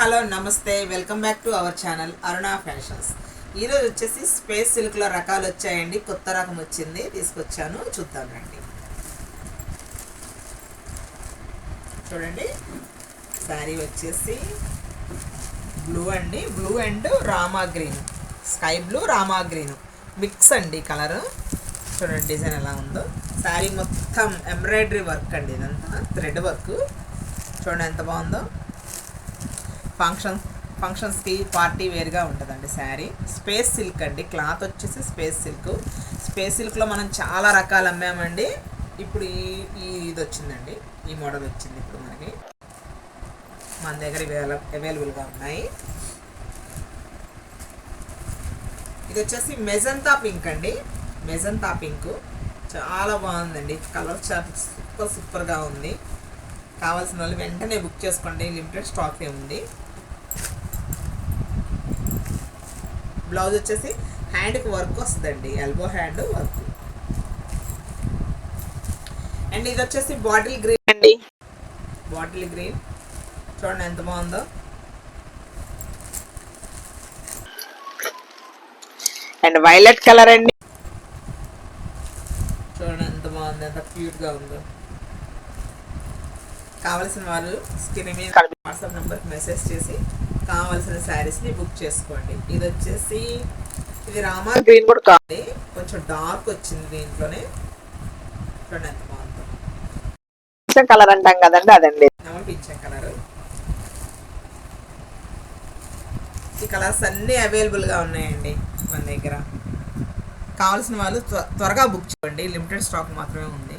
Hello నమస్తే, welcome back to our channel Aruna fashions. ఈరోజు వచ్చేసి స్పేస్ సిల్క్లో రకాలు వచ్చాయండి. కొత్త రకం వచ్చింది, తీసుకొచ్చాను, చూద్దాం రండి. చూడండి, శారీ వచ్చేసి బ్లూ అండి, blue and Rama green, sky blue Rama green mix అండి కలర్. చూడండి డిజైన్ ఎలా ఉందో. శారీ మొత్తం ఎంబ్రాయిడరీ వర్క్ అండి, ఇదంతా థ్రెడ్ వర్క్. చూడండి ఎంత బాగుందో. ఫంక్షన్స్కి పార్టీ వేర్గా ఉంటుందండి శారీ. స్పేస్ సిల్క్ అండి, క్లాత్ వచ్చేసి స్పేస్ సిల్క్. స్పేస్ సిల్క్లో మనం చాలా రకాలు అమ్మామండి. ఇప్పుడు ఇది వచ్చిందండి, ఈ మోడల్ వచ్చింది ఇప్పుడు మనకి. మన దగ్గర అవైలబుల్గా ఉన్నాయి. ఇది వచ్చేసి మెజంతా పింక్ అండి, మెజంతా పింక్ చాలా బాగుందండి. కలర్ చాలా సూపర్గా ఉంది. కావాల్సిన వాళ్ళు వెంటనే బుక్ చేసుకోండి, లిమిటెడ్ స్టాక్ ఉంది. బ్లౌజ్ వచ్చేసి హ్యాండ్కి వర్క్ వస్తుందండి, ఎల్బో హ్యాండ్ వర్క్. అండ్ ఇది వచ్చేసి బాటిల్ గ్రీన్ అండి, బాటిల్ గ్రీన్ చూడండి ఎంత బాగుందో. అండ్ వైలెట్ కలర్ అండి, చూడండి ఎంత బాగుంది, ఎంత క్యూట్గా ఉందో. కావలసిన వాళ్ళు స్క్రీన్ మీద వాట్సాప్ నెంబర్కి మెసేజ్ చేసి కావాల్సిన శారీస్ని బుక్ చేసుకోండి. ఇది వచ్చేసి ఇది రామా గ్రీన్ కూడా కాదు, కొంచెం డార్క్ వచ్చింది దీంట్లోనే. చూడండి ఎంత బాగుందో. పింఛం కలర్ అంటాం కదండి, అదండి పింఛం కలర్. ఈ కలర్స్ అన్నీ అవైలబుల్గా ఉన్నాయండి మన దగ్గర. కావాల్సిన వాళ్ళు త్వరగా బుక్ చేసుకోండి, లిమిటెడ్ స్టాక్ మాత్రమే ఉంది.